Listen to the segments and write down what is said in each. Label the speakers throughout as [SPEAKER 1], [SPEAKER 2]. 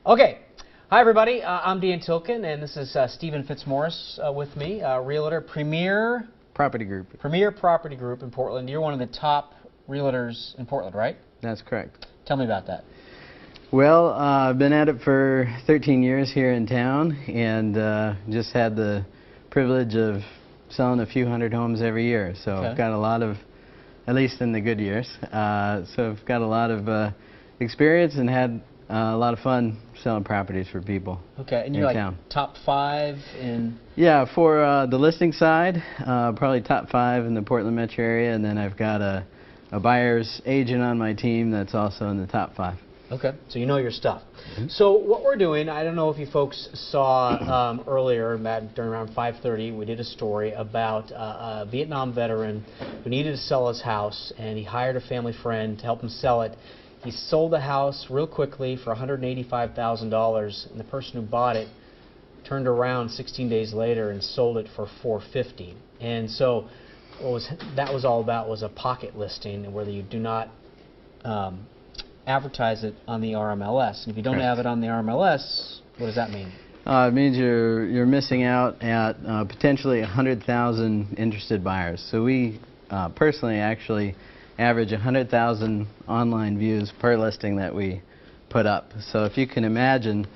[SPEAKER 1] Okay. Hi, everybody. I'm Dean Tilkin, and this is Stephen FitzMaurice with me, realtor, Premier
[SPEAKER 2] Property Group.
[SPEAKER 1] Premier Property Group in Portland. You're one of the top realtors in Portland, right?
[SPEAKER 2] That's correct.
[SPEAKER 1] Tell me about that.
[SPEAKER 2] Well, I've been at it for 13 years here in town, and just had the privilege of selling a few hundred homes every year. So
[SPEAKER 1] Okay.
[SPEAKER 2] I've got a lot of, at least in the good years, so I've got a lot of experience and had a lot of fun selling properties for people.
[SPEAKER 1] Okay, and you're like
[SPEAKER 2] town.
[SPEAKER 1] top 5 in...
[SPEAKER 2] Yeah, for the listing side, probably top 5 in the Portland metro area, and then I've got a buyer's agent on my team that's also in the top 5.
[SPEAKER 1] Okay, so you know your stuff. So what we're doing, I don't know if you folks saw earlier, during around 5:30, we did a story about a Vietnam veteran who needed to sell his house, and he hired a family friend to help him sell it. He sold the house real quickly for $185,000, and the person who bought it turned around 16 days later and sold it for $450,000. And so that was all about was a pocket listing, where you do not advertise it on the RMLS. And if you don't have it on the RMLS, what does that mean?
[SPEAKER 2] It means you're missing out at potentially 100,000 interested buyers. So we personally actually average 100,000 online views per listing that we put up. So if you can imagine,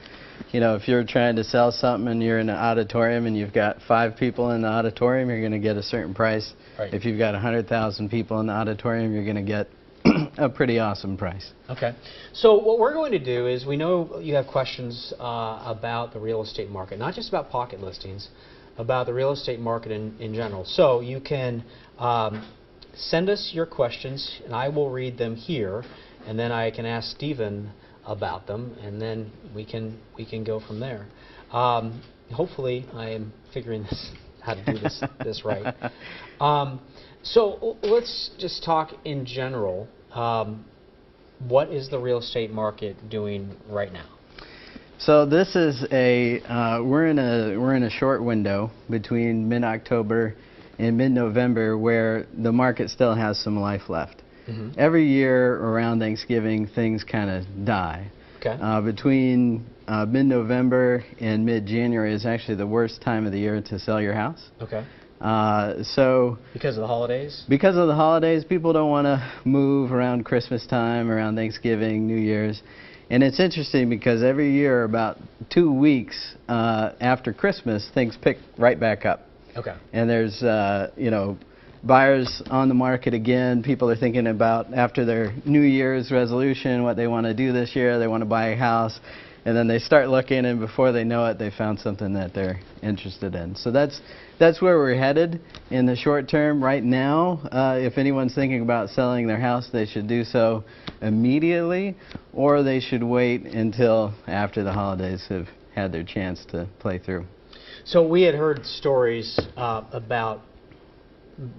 [SPEAKER 2] you know, if you're trying to sell something and you're in an auditorium and you've got 5 people in the auditorium, you're going to get a certain price. Right. If you've got 100,000 people in the auditorium, you're going to get a pretty awesome price.
[SPEAKER 1] Okay. So what we're going to do is, we know you have questions about the real estate market, not just about pocket listings, about the real estate market in general. So you can send us your questions, and I will read them here, and then I can ask Stephen about them, and then we can go from there. Hopefully, I am figuring how to do this right. So let's just talk in general. What is the real estate market doing right now?
[SPEAKER 2] So this is we're in a short window between mid-October and mid-November where the market still has some life left. Mm-hmm. Every year around Thanksgiving, things kind of die. Okay. Between mid-November and mid-January is actually the worst time of the year to sell your house. Okay. So
[SPEAKER 1] because of the holidays?
[SPEAKER 2] Because of the holidays, people don't want to move around Christmas time, around Thanksgiving, New Year's. And it's interesting because every year, about 2 weeks after Christmas, things pick right back up. Okay. And there's, you know, buyers on the market again. People are thinking about, after their New Year's resolution, what they want to do this year. They want to buy a house. And then they start looking, and before they know it, they found something that they're interested in. So that's where we're headed in the short term. Right now, if anyone's thinking about selling their house, they should do so immediately, or they should wait until after the holidays have had their chance to play through.
[SPEAKER 1] So we had heard stories about,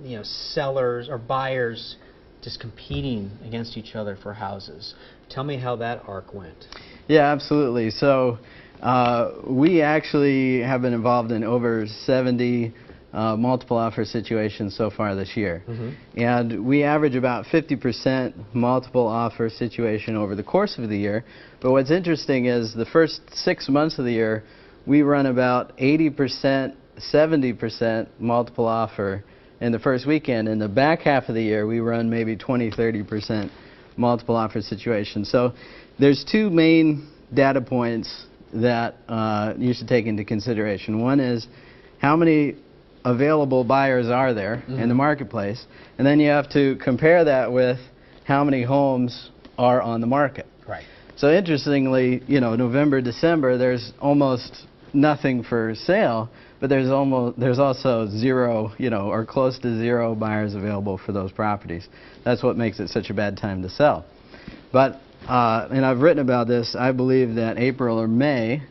[SPEAKER 1] you know, sellers or buyers just competing against each other for houses. Tell me how that arc went.
[SPEAKER 2] Yeah, absolutely. So we actually have been involved in over 70 multiple offer situations so far this year. Mm-hmm. And we average about 50% multiple offer situation over the course of the year. But what's interesting is the first 6 months of the year, we run about 80%, 70% multiple offer in the first weekend. In the back half of the year, we run maybe 20, 30% multiple offer situations. So there's 2 main data points that you should take into consideration. One is how many available buyers are there in the marketplace, and then you have to compare that with how many homes are on the market. Right. So interestingly, you know, November, December, there's almost nothing for sale, but there's also 0, you know, or close to 0 buyers available for those properties. That's what makes it such a bad time to sell. But and I've written about this, I believe that April or May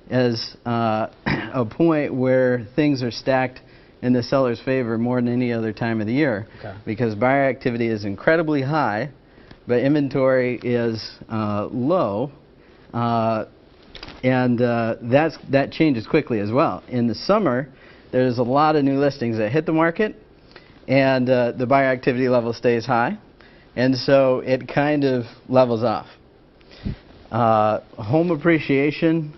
[SPEAKER 2] is a point where things are stacked in the seller's favor more than any other time of the year. Okay. Because buyer activity is incredibly high, but inventory is low, and that changes quickly as well. In the summer, there's a lot of new listings that hit the market, and the buyer activity level stays high, and so it kind of levels off. Home appreciation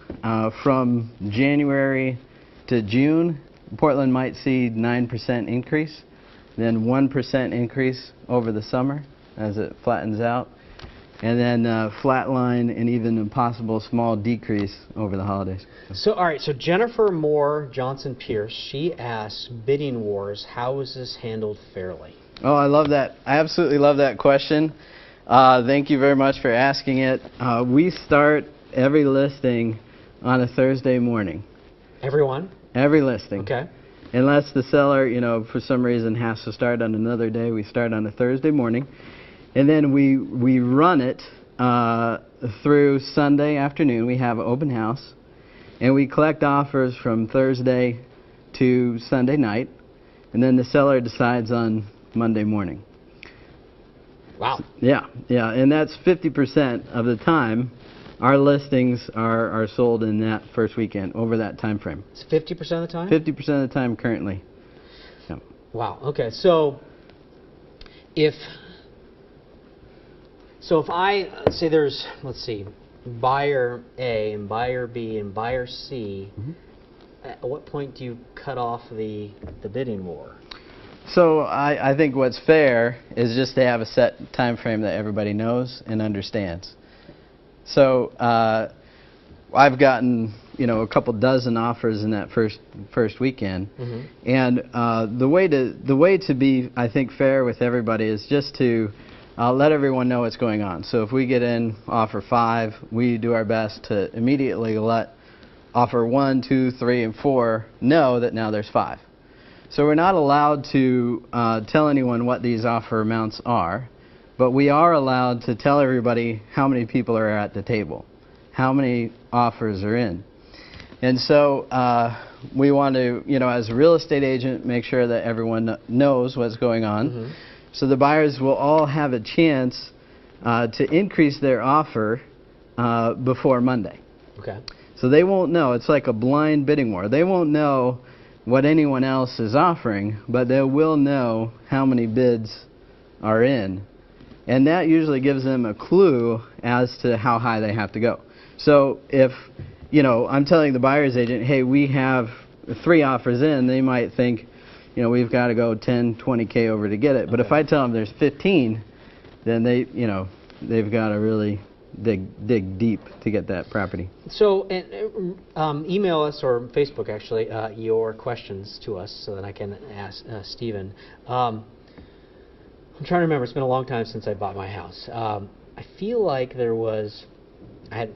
[SPEAKER 2] from January to June, Portland might see 9% increase, then 1% increase over the summer as it flattens out, and then flatline and even a possible small decrease over the holidays.
[SPEAKER 1] So, all right, so Jennifer Moore Johnson-Pierce, she asks, bidding wars, how is this handled fairly?
[SPEAKER 2] Oh, I love that. I absolutely love that question. Thank you very much for asking it. We start every listing on a Thursday morning.
[SPEAKER 1] Everyone?
[SPEAKER 2] Every listing.
[SPEAKER 1] Okay.
[SPEAKER 2] Unless the seller, for some reason has to start on another day, we start on a Thursday morning. And then we run it through Sunday afternoon. We have open house. And we collect offers from Thursday to Sunday night. And then the seller decides on Monday morning.
[SPEAKER 1] Wow.
[SPEAKER 2] Yeah. And that's 50% of the time our listings are sold in that first weekend, over that time frame.
[SPEAKER 1] It's 50% of the time?
[SPEAKER 2] 50% of the time currently. Yeah.
[SPEAKER 1] Wow. Okay. So if I say there's, let's see, buyer A and buyer B and buyer C, at what point do you cut off the bidding war?
[SPEAKER 2] So I think what's fair is just to have a set time frame that everybody knows and understands. So I've gotten a couple dozen offers in that first weekend, and the way to be, I think, fair with everybody is just to let everyone know what's going on. So if we get in offer 5, we do our best to immediately let offer 1, 2, 3, and 4 know that now there's 5. So we're not allowed to tell anyone what these offer amounts are, but we are allowed to tell everybody how many people are at the table, how many offers are in. And so we want to, as a real estate agent, make sure that everyone knows what's going on. So the buyers will all have a chance to increase their offer before Monday.
[SPEAKER 1] Okay.
[SPEAKER 2] So they won't know. It's like a blind bidding war. They won't know what anyone else is offering, but they will know how many bids are in. And that usually gives them a clue as to how high they have to go. So if, I'm telling the buyer's agent, hey, we have 3 offers in, they might think, we've got to go 10, 20K over to get it. But if I tell them there's 15, then they've got to really dig deep to get that property. So
[SPEAKER 1] email us, or Facebook actually, your questions to us so that I can ask Stephen. I'm trying to remember. It's been a long time since I bought my house. I feel like I had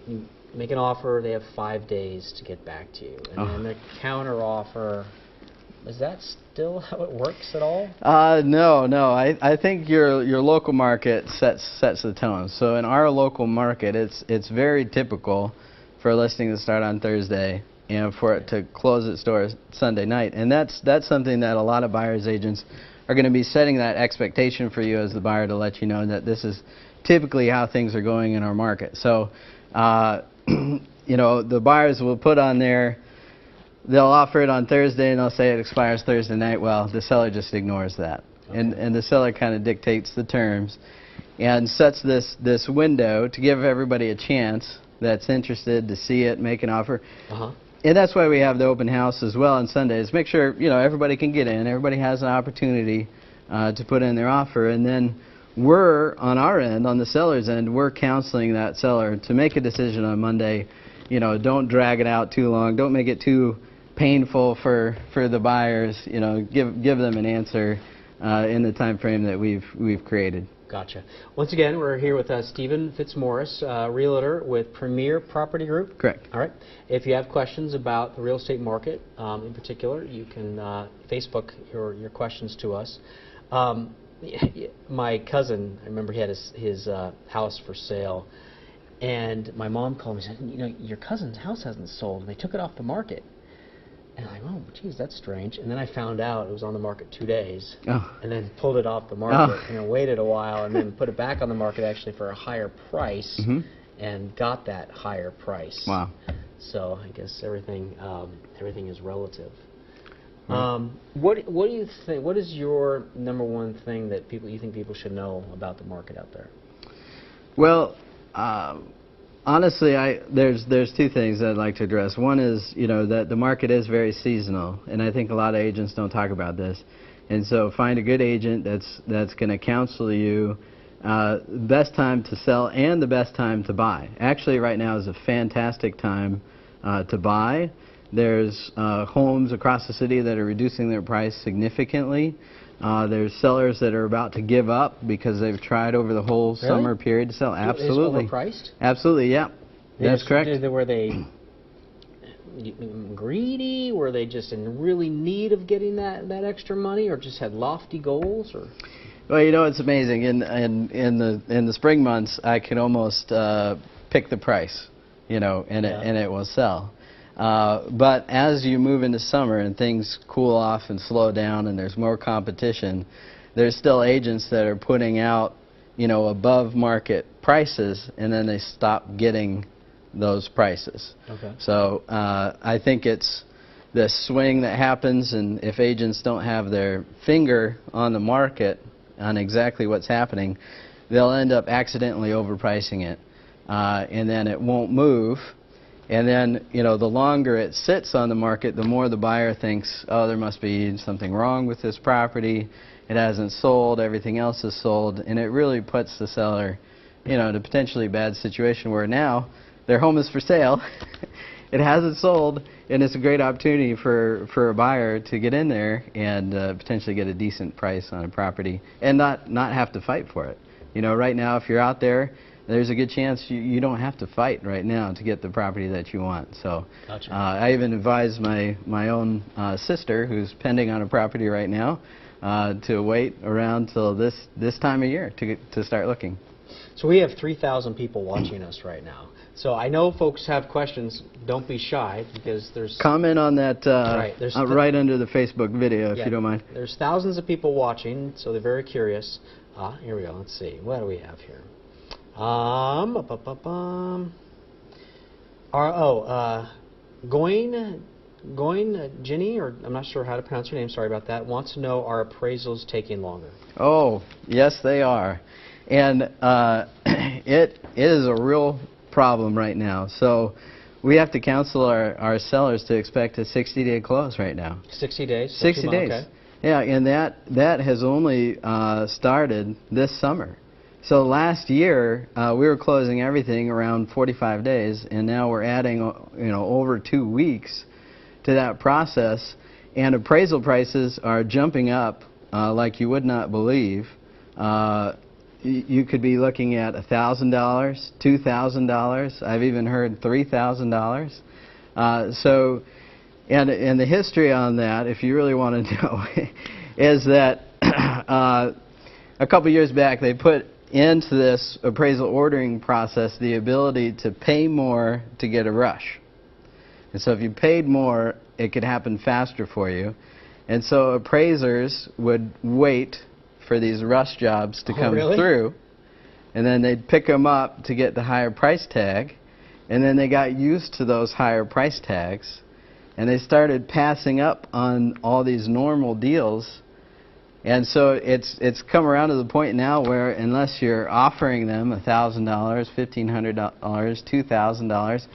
[SPEAKER 1] you make an offer, they have 5 days to get back to you, and then the counter offer. Is that still how it works at all?
[SPEAKER 2] No. I think your local market sets the tone. So in our local market, it's very typical for a listing to start on Thursday and for it to close its doors Sunday night. And that's something that a lot of buyers agents are going to be setting that expectation for you as the buyer, to let you know that this is typically how things are going in our market. So the buyers will put on there. They'll offer it on Thursday and they'll say it expires Thursday night. Well, the seller just ignores that. Okay. And the seller kind of dictates the terms and sets this window to give everybody a chance that's interested to see it, make an offer. And that's why we have the open house as well on Sundays. Make sure everybody can get in, everybody has an opportunity to put in their offer, and then we're on our end, on the seller's end, we're counseling that seller to make a decision on Monday. Don't drag it out too long. Don't make it too painful for the buyers. Give them an answer in the time frame that we've created.
[SPEAKER 1] Gotcha. Once again, we're here with Stephen FitzMaurice, realtor with Premier Property Group.
[SPEAKER 2] Correct.
[SPEAKER 1] All right. If you have questions about the real estate market in particular, you can Facebook your questions to us. My cousin, I remember he had his house for sale, and my mom called me and said, your cousin's house hasn't sold. They took it off the market. And I'm like, oh, geez, that's strange. And then I found out it was on the market 2 days, and then pulled it off the market, and waited a while, and then put it back on the market actually for a higher price, and got that higher price.
[SPEAKER 2] Wow.
[SPEAKER 1] So I guess everything is relative. What do you think? What is your number one thing that you think people should know about the market out there?
[SPEAKER 2] Well, honestly, there's two things I'd like to address. One is, that the market is very seasonal, and I think a lot of agents don't talk about this. And so find a good agent that's going to counsel you best time to sell and the best time to buy. Actually, right now is a fantastic time to buy. There's homes across the city that are reducing their price significantly. There's sellers that are about to give up because they've tried over the whole summer period to sell. Absolutely.
[SPEAKER 1] It's overpriced?
[SPEAKER 2] Absolutely, yeah. That's correct.
[SPEAKER 1] Were they greedy? Were they just in really need of getting that extra money, or just had lofty goals? Or?
[SPEAKER 2] Well, it's amazing. In the spring months, I can almost pick the price, and it will sell. But as you move into summer and things cool off and slow down and there's more competition, there's still agents that are putting out, above market prices, and then they stop getting those prices.
[SPEAKER 1] Okay.
[SPEAKER 2] So I think it's the swing that happens, and if agents don't have their finger on the market on exactly what's happening, they'll end up accidentally overpricing it, and then it won't move. And then, the longer it sits on the market, the more the buyer thinks, oh, there must be something wrong with this property. It hasn't sold. Everything else is sold. And it really puts the seller, in a potentially bad situation where now their home is for sale. It hasn't sold, and it's a great opportunity for a buyer to get in there and potentially get a decent price on a property and not have to fight for it. Right now, if you're out there, there's a good chance you don't have to fight right now to get the property that you want. So
[SPEAKER 1] gotcha.
[SPEAKER 2] I even advise my own sister, who's pending on a property right now, to wait around till this time of year to start looking.
[SPEAKER 1] So we have 3,000 people watching us right now. So I know folks have questions. Don't be shy, because there's...
[SPEAKER 2] Comment on that
[SPEAKER 1] right
[SPEAKER 2] under the Facebook video, if you don't mind.
[SPEAKER 1] There's thousands of people watching, so they're very curious. Here we go. Let's see. What do we have here? Koin, Ginny, or I'm not sure how to pronounce your name, sorry about that, wants to know, are appraisals taking longer?
[SPEAKER 2] Oh, yes they are. And it is a real problem right now. So we have to counsel our sellers to expect a 60-day close right now.
[SPEAKER 1] 60 days?
[SPEAKER 2] 60 days. Okay. Yeah, and that has only started this summer. So last year, we were closing everything around 45 days, and now we're adding, over 2 weeks to that process. And appraisal prices are jumping up like you would not believe. You could be looking at $1,000, $2,000. I've even heard $3,000. And the history on that, if you really want to know, is that a couple years back they put into this appraisal ordering process the ability to pay more to get a rush. And so if you paid more, it could happen faster for you. And so appraisers would wait for these rush jobs to come through, and then they'd pick them up to get the higher price tag, and then they got used to those higher price tags, and they started passing up on all these normal deals. And so it's come around to the point now where unless you're offering them $1,000, $1,500, $2,000,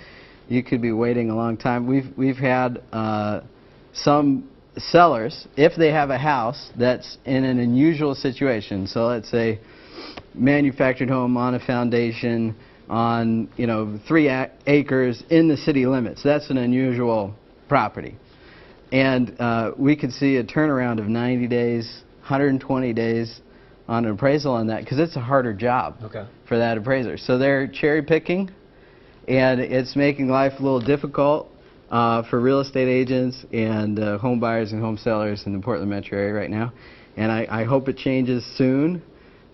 [SPEAKER 2] you could be waiting a long time. We've had some sellers, if they have a house that's in an unusual situation, so let's say manufactured home on a foundation on 3 acres in the city limits, that's an unusual property, and we could see a turnaround of 90 days, 120 days on an appraisal on that, because it's a harder job for that appraiser. So they're cherry picking, and it's making life a little difficult for real estate agents and home buyers and home sellers in the Portland metro area right now. And I hope it changes soon.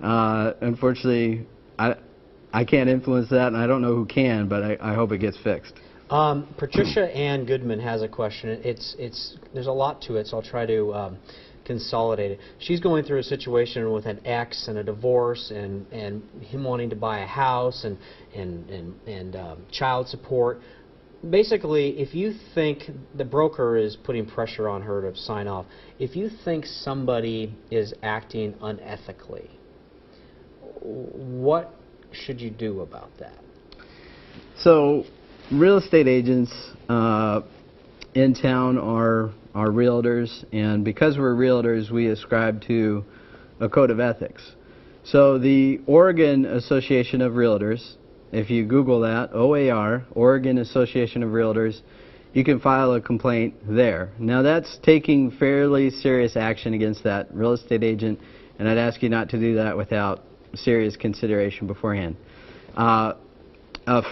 [SPEAKER 2] Unfortunately, I can't influence that, and I don't know who can, but I hope it gets fixed.
[SPEAKER 1] Patricia Ann Goodman has a question. There's a lot to it, so I'll try to consolidate it. She's going through a situation with an ex and a divorce, and him wanting to buy a house and child support. Basically, if you think the broker is putting pressure on her to sign off, if you think somebody is acting unethically, what should you do about that?
[SPEAKER 2] So real estate agents in town are realtors, and because we're realtors, we ascribe to a code of ethics. So the Oregon Association of Realtors, if you Google that, OAR, Oregon Association of Realtors, you can file a complaint there. Now that's taking fairly serious action against that real estate agent, and I'd ask you not to do that without serious consideration beforehand. A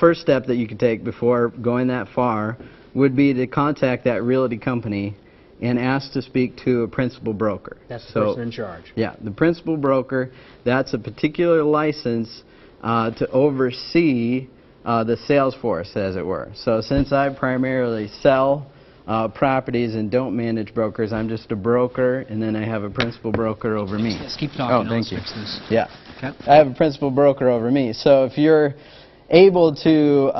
[SPEAKER 2] first step that you could take before going that far would be to contact that realty company and ask to speak to a principal broker.
[SPEAKER 1] That's the person in charge.
[SPEAKER 2] Yeah, the principal broker, that's a particular license to oversee the sales force, as it were. So since I primarily sell properties and don't manage brokers, I'm just a broker, and then I have a principal broker over me.
[SPEAKER 1] Yes, keep talking.
[SPEAKER 2] Oh, thank you.
[SPEAKER 1] Fix this.
[SPEAKER 2] Yeah.
[SPEAKER 1] Okay.
[SPEAKER 2] I have a principal broker over me. So if you're able to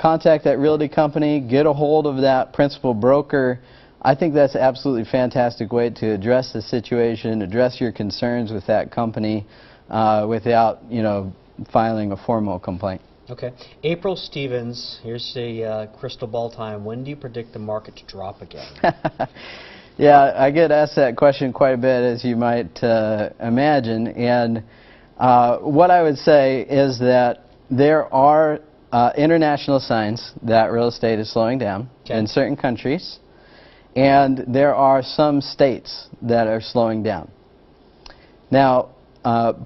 [SPEAKER 2] contact that realty company, get a hold of that principal broker, I think that's an absolutely fantastic way to address the situation, address your concerns with that company without, filing a formal complaint.
[SPEAKER 1] Okay. April Stevens, here's the crystal ball time. When do you predict the market to drop again?
[SPEAKER 2] Yeah, I get asked that question quite a bit, as you might imagine. And what I would say is that there are international signs that real estate is slowing down in certain countries, and there are some states that are slowing down. Now,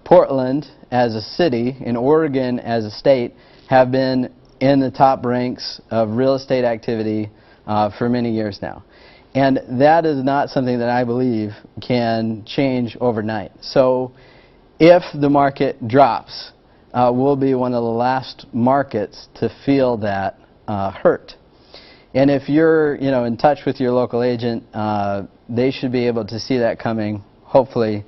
[SPEAKER 2] Portland as a city and Oregon as a state have been in the top ranks of real estate activity for many years now. And that is not something that I believe can change overnight. So if the market drops, we'll be one of the last markets to feel that hurt. And if you're in touch with your local agent, they should be able to see that coming, hopefully,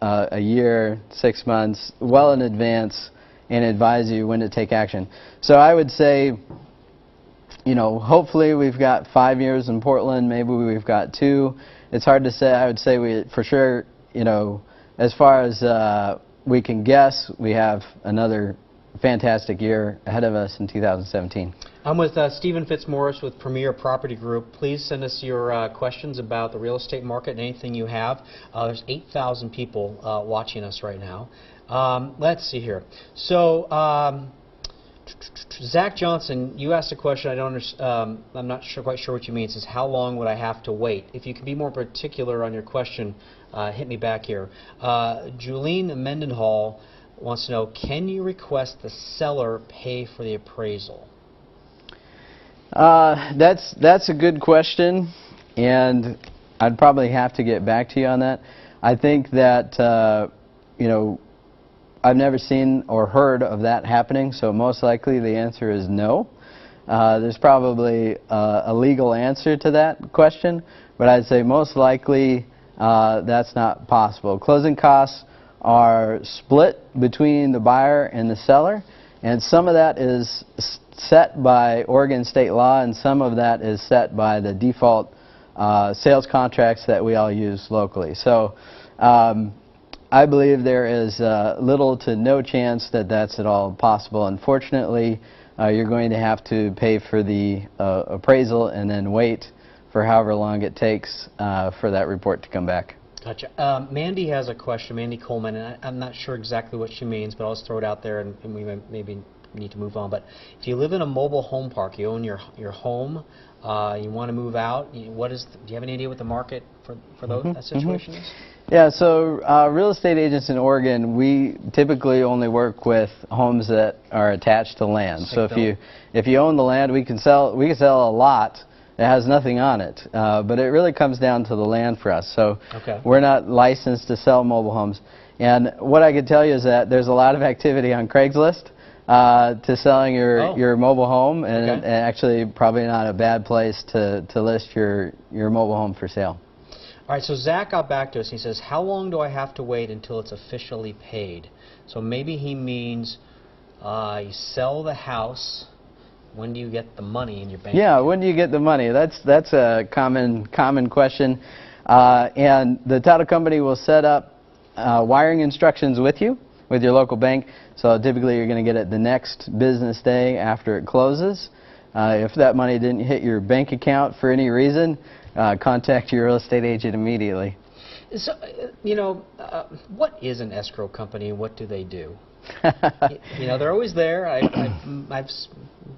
[SPEAKER 2] a year, 6 months, well in advance, and advise you when to take action. So I would say, hopefully we've got 5 years in Portland, maybe we've got 2. It's hard to say. I would say we, for sure, as far as we can guess, we have another fantastic year ahead of us in 2017.
[SPEAKER 1] I'm with Stephen FitzMaurice with Premier Property Group. Please send us your questions about the real estate market and anything you have. There's 8,000 people watching us right now. Let's see here. So, Zach Johnson, you asked a question. I don't understand. I'm not quite sure what you mean. It says, how long would I have to wait? If you could be more particular on your question, hit me back here. Julene Mendenhall wants to know, can you request the seller pay for the appraisal? That's a good question, and I'd probably have to get back to you on that. I think that I've never seen or heard of that happening, so most likely the answer is no. There's probably a legal answer to that question, but I'd say most likely that's not possible. Closing costs are split between the buyer and the seller, and some of that is set by Oregon state law, and some of that is set by the default sales contracts that we all use locally. So I believe there is little to no chance that that's at all possible. Unfortunately, you're going to have to pay for the appraisal and then wait for however long it takes for that report to come back. Gotcha. Mandy has a question, Mandy Coleman, and I'm not sure exactly what she means, but I'll just throw it out there, and we maybe need to move on. But if you live in a mobile home park, you own your home, you want to move out, do you have any idea what the market for that situation is?
[SPEAKER 2] Yeah, so real estate agents in Oregon, we typically only work with homes that are attached to land. So if you own the land, we can sell a lot that has nothing on it, but it really comes down to the land for us. So we're not licensed to sell mobile homes. And what I can tell you is that there's a lot of activity on Craigslist to selling your mobile home, and actually probably not a bad place to list your mobile home for sale.
[SPEAKER 1] All right, so Zach got back to us. He says, how long do I have to wait until it's officially paid? So maybe he means you sell the house. When do you get the money in your bank? Yeah,
[SPEAKER 2] when do you get the money? That's a common question. And the title company will set up wiring instructions with you with your local bank. So typically you're going to get it the next business day after it closes. If that money didn't hit your bank account for any reason, contact your real estate agent immediately.
[SPEAKER 1] So, what is an escrow company? What do they do? They're always there. I've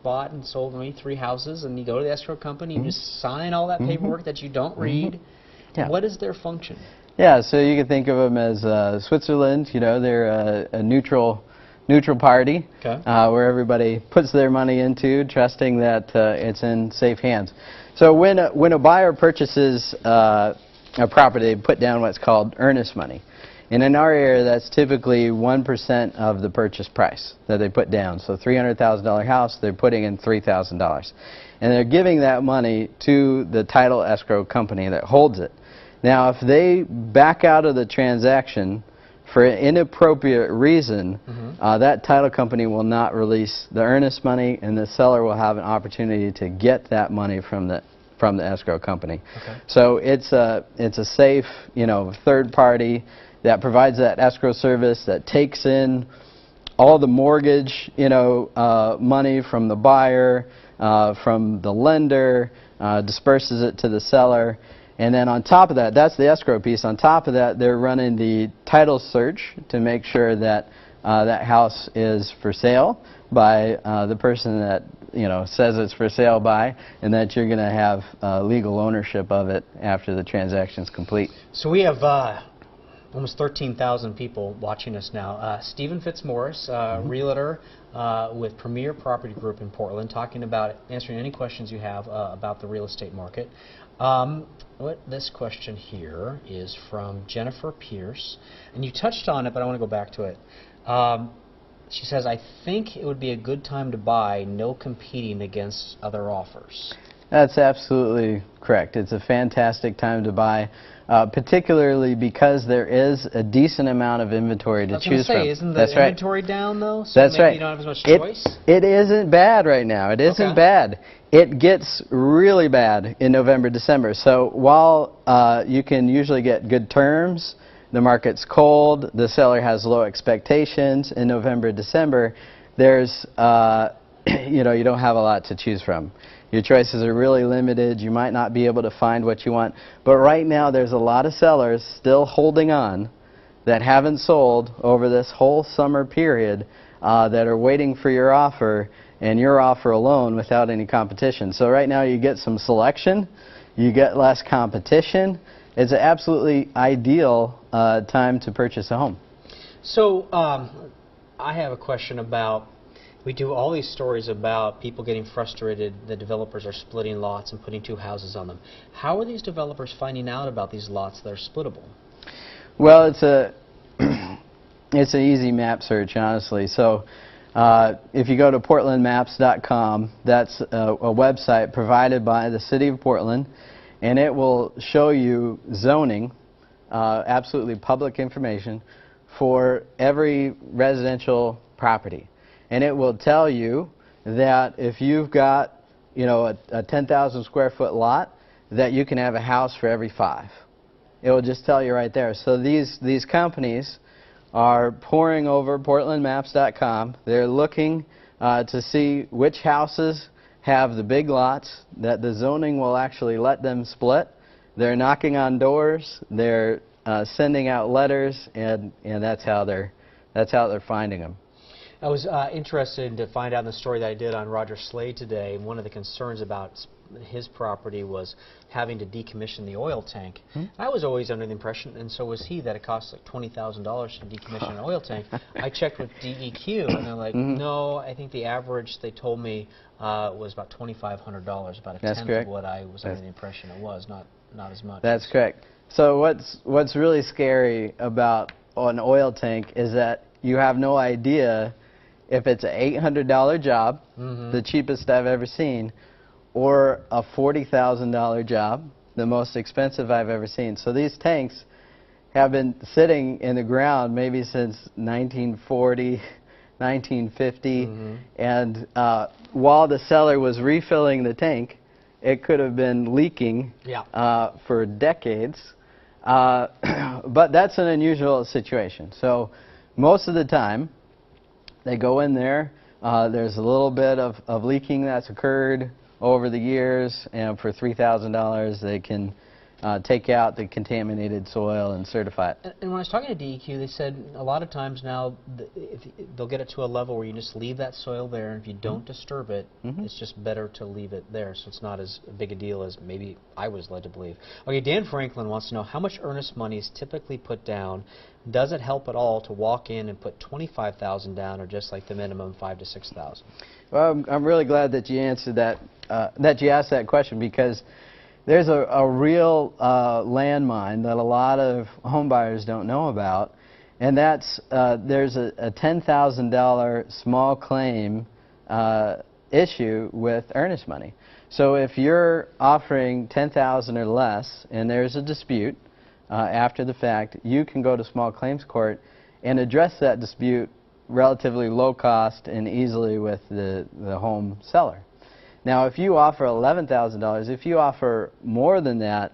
[SPEAKER 1] bought and sold maybe 3 houses, and you go to the escrow company, you just sign all that paperwork that you don't read. Yeah. What is their function?
[SPEAKER 2] Yeah, so you can think of them as Switzerland. They're a neutral party, okay, where everybody puts their money into, trusting that it's in safe hands. So when a buyer purchases a property, they put down what's called earnest money. And in our area, that's typically 1% of the purchase price that they put down. So $300,000 house, they're putting in $3,000. And they're giving that money to the title escrow company that holds it. Now, if they back out of the transaction for an inappropriate reason, that title company will not release the earnest money, and the seller will have an opportunity to get that money from the escrow company. Okay. So it's a safe, third party that provides that escrow service, that takes in all the mortgage, money from the buyer, from the lender, disperses it to the seller. And then on top of that, that's the escrow piece. On top of that, they're running the title search to make sure that that house is for sale by the person that says it's for sale by, and that you're going to have legal ownership of it after the transaction's complete.
[SPEAKER 1] So we have almost 13,000 people watching us now. Stephen FitzMaurice, realtor with Premier Property Group in Portland, answering any questions you have about the real estate market. This question here is from Jennifer Pierce, and you touched on it, but I want to go back to it. She says, I think it would be a good time to buy, no competing against other offers.
[SPEAKER 2] That's absolutely correct. It's a fantastic time to buy, particularly because there is a decent amount of inventory to choose from.
[SPEAKER 1] Isn't the inventory down, though? So
[SPEAKER 2] That's
[SPEAKER 1] maybe
[SPEAKER 2] right.
[SPEAKER 1] You don't have as much choice?
[SPEAKER 2] It isn't bad right now. It isn't bad. It gets really bad in November, December. So while you can usually get good terms, the market's cold, the seller has low expectations in November, December, there's, you don't have a lot to choose from. Your choices are really limited. You might not be able to find what you want. But right now, there's a lot of sellers still holding on that haven't sold over this whole summer period that are waiting for your offer, and your offer alone without any competition. So right now, you get some selection. You get less competition. It's an absolutely ideal time to purchase a home.
[SPEAKER 1] So I have a question about, we do all these stories about people getting frustrated, the developers are splitting lots and putting 2 houses on them. How are these developers finding out about these lots that are splittable?
[SPEAKER 2] Well, it's an easy map search, honestly. So if you go to portlandmaps.com, that's a website provided by the City of Portland, and it will show you zoning, absolutely public information, for every residential property. And it will tell you that if you've got, a 10,000 square foot lot, that you can have a house for every 5. It will just tell you right there. So these companies are pouring over portlandmaps.com. They're looking to see which houses have the big lots that the zoning will actually let them split. They're knocking on doors. They're sending out letters, and that's how they're finding them.
[SPEAKER 1] I was interested to find out in the story that I did on Roger Slade today. One of the concerns about his property was having to decommission the oil tank. I was always under the impression, and so was he, that it costs like $20,000 to decommission an oil tank. I checked with DEQ, and they're like, no, I think the average they told me was about $2,500, about a tenth of what I was under the impression it was, not as much.
[SPEAKER 2] That's correct. So what's really scary about an oil tank is that you have no idea if it's an $800 job, the cheapest I've ever seen, or a $40,000 job, the most expensive I've ever seen. So these tanks have been sitting in the ground maybe since 1940, 1950, and while the seller was refilling the tank, it could have been leaking for decades. But that's an unusual situation. So most of the time, they go in there. There's a little bit of leaking that's occurred over the years, and for $3,000 they can take out the contaminated soil and certify it.
[SPEAKER 1] And when I was talking to DEQ, they said a lot of times now they'll get it to a level where you just leave that soil there, and if you don't disturb it, it's just better to leave it there, so it's not as big a deal as maybe I was led to believe. Okay, Dan Franklin wants to know how much earnest money is typically put down. Does it help at all to walk in and put $25,000 down, or just like the minimum $5,000 to $6,000?
[SPEAKER 2] Well, I'm really glad that you answered that, that you asked that question, because there's a real landmine that a lot of home buyers don't know about, and that's there's a $10,000 small claim issue with earnest money. So if you're offering $10,000 or less and there's a dispute after the fact, you can go to small claims court and address that dispute relatively low cost and easily with the home seller. Now, if you offer $11,000, if you offer more than that,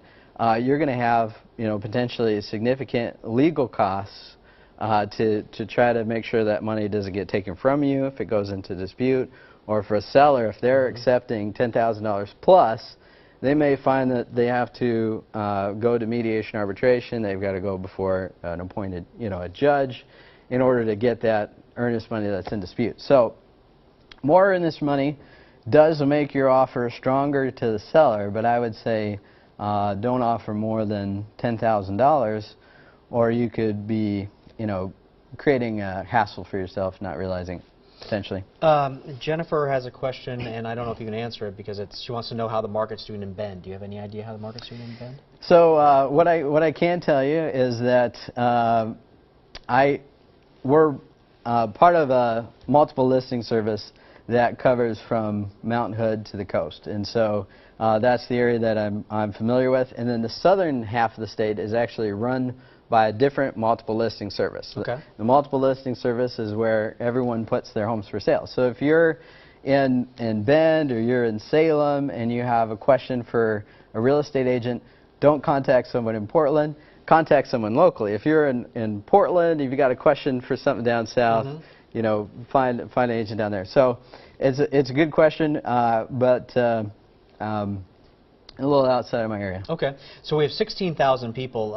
[SPEAKER 2] you're going to have, potentially significant legal costs to try to make sure that money doesn't get taken from you if it goes into dispute, or for a seller, if they're accepting $10,000 plus, they may find that they have to go to mediation arbitration. They've got to go before an appointed, a judge, in order to get that earnest money that's in dispute. So, more earnest money does make your offer stronger to the seller, but I would say don't offer more than $10,000, or you could be, creating a hassle for yourself, not realizing potentially.
[SPEAKER 1] Jennifer has a question, and I don't know if you can answer it because she wants to know how the market's doing in Bend. Do you have any idea how the market's doing in Bend?
[SPEAKER 2] So what I can tell you is that we're part of a multiple listing service that covers from Mount Hood to the coast, and so that's the area that I'm familiar with. And then the southern half of the state is actually run by a different multiple listing service.
[SPEAKER 1] Okay.
[SPEAKER 2] The multiple listing service is where everyone puts their homes for sale. So if you're in Bend or you're in Salem and you have a question for a real estate agent, don't contact someone in Portland. Contact someone locally. If you're in Portland, if you've got a question for something down south, find an agent down there. So it's a good question, but a little outside of my area.
[SPEAKER 1] Okay, so we have 16,000 people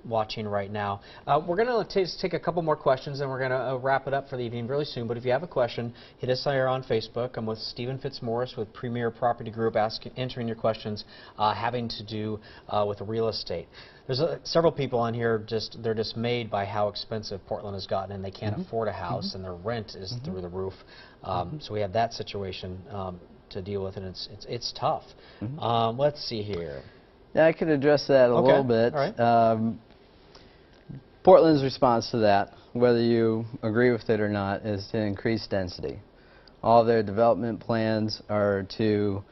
[SPEAKER 1] watching right now. We're going to take a couple more questions, and we're going to wrap it up for the evening really soon. But if you have a question, hit us here on Facebook. I'm with Stephen FitzMaurice with Premier Property Group, answering your questions having to do with real estate. There's several people on here, they're dismayed by how expensive Portland has gotten, and they can't afford a house, and their rent is through the roof. So we have that situation to deal with, and it's tough. Let's see here.
[SPEAKER 2] Yeah, I could address that a little bit.
[SPEAKER 1] All right.
[SPEAKER 2] Portland's response to that, whether you agree with it or not, is to increase density. All their development plans are to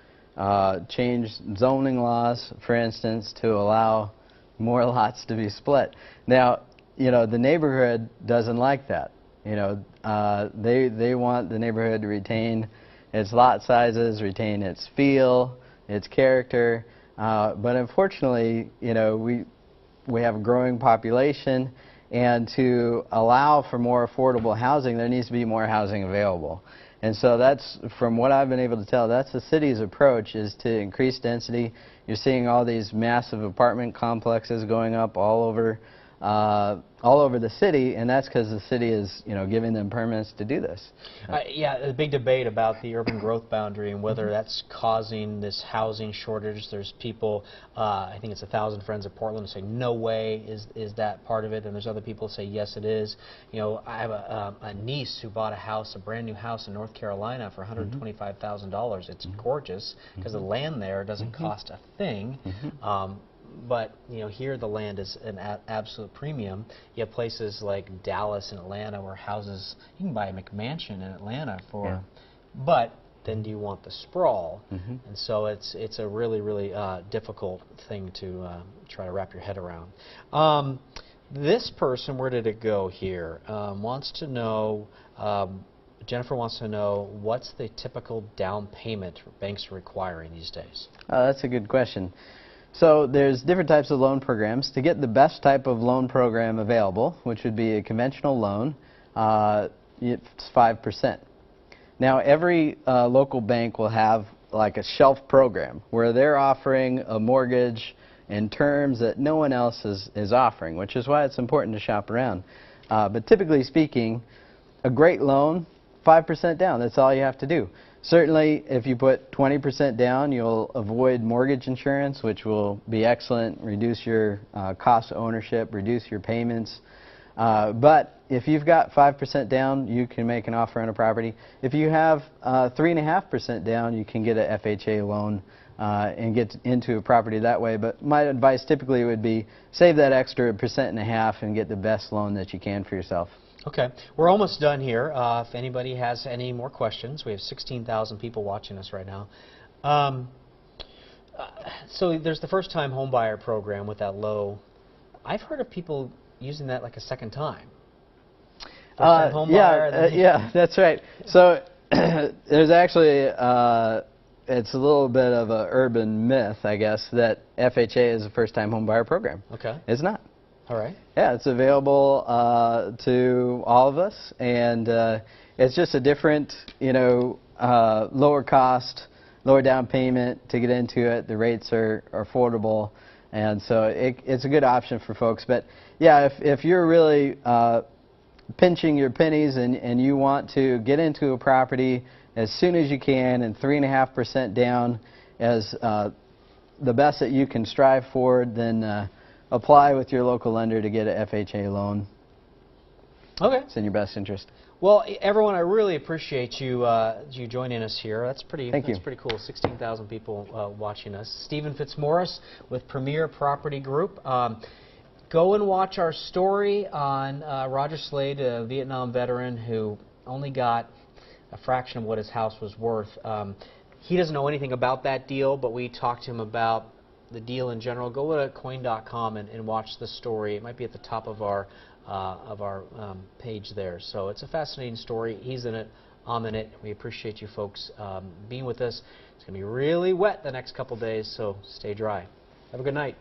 [SPEAKER 2] change zoning laws, for instance, to allow more lots to be split. Now, the neighborhood doesn't like that. They want the neighborhood to retain its lot sizes, retain its feel, its character. But unfortunately, we have a growing population, and to allow for more affordable housing, there needs to be more housing available. And so that's, from what I've been able to tell, that's the city's approach, is to increase density. You're seeing all these massive apartment complexes going up all over the city, and that's because the city is, giving them permits to do this.
[SPEAKER 1] Yeah, a big debate about the urban growth boundary and whether that's causing this housing shortage. There's people, I think it's 1,000 Friends of Portland, who say no way is that part of it, and there's other people who say yes it is. I have a niece who bought a brand new house in North Carolina for $125,000. It's gorgeous because the land there doesn't cost a thing. But here the land is an absolute premium. You have places like Dallas and Atlanta where houses, you can buy a McMansion in Atlanta for, but then do you want the sprawl? And so it's a really, really difficult thing to try to wrap your head around. This person, where did it go here? Wants to know, Jennifer wants to know, what's the typical down payment banks are requiring these days?
[SPEAKER 2] That's a good question. So there's different types of loan programs. To get the best type of loan program available, which would be a conventional loan, it's 5%. Now every local bank will have like a shelf program where they're offering a mortgage in terms that no one else is offering, which is why it's important to shop around. But typically speaking, a great loan, 5% down, that's all you have to do. Certainly, if you put 20% down, you'll avoid mortgage insurance, which will be excellent, reduce your cost of ownership, reduce your payments. But if you've got 5% down, you can make an offer on a property. If you have 3.5% down, you can get an FHA loan and get into a property that way. But my advice typically would be save that extra 1.5% and get the best loan that you can for yourself.
[SPEAKER 1] Okay, we're almost done here. If anybody has any more questions, we have 16,000 people watching us right now. So there's the first-time home buyer program with that low. I've heard of people using that like a second time. First-time home buyer,
[SPEAKER 2] yeah, that's right. So there's actually it's a little bit of an urban myth, I guess, that FHA is a first-time home buyer program.
[SPEAKER 1] Okay.
[SPEAKER 2] It's not.
[SPEAKER 1] All right.
[SPEAKER 2] Yeah, it's available to all of us, and it's just a different, lower cost, lower down payment to get into it. The rates are affordable, and so it's a good option for folks. But yeah, if you're really pinching your pennies and you want to get into a property as soon as you can, and 3.5% down as the best that you can strive for, then apply with your local lender to get an FHA loan.
[SPEAKER 1] Okay.
[SPEAKER 2] It's in your best interest.
[SPEAKER 1] Well, everyone, I really appreciate you joining us here. That's pretty cool. 16,000 people watching us. Stephen FitzMaurice with Premier Property Group. Go and watch our story on Roger Slade, a Vietnam veteran who only got a fraction of what his house was worth. He doesn't know anything about that deal, but we talked to him about the deal in general. Go to Koin.com and watch the story. It might be at the top of our page there. So it's a fascinating story. He's in it. I'm in it. We appreciate you folks being with us. It's going to be really wet the next couple days, so stay dry. Have a good night.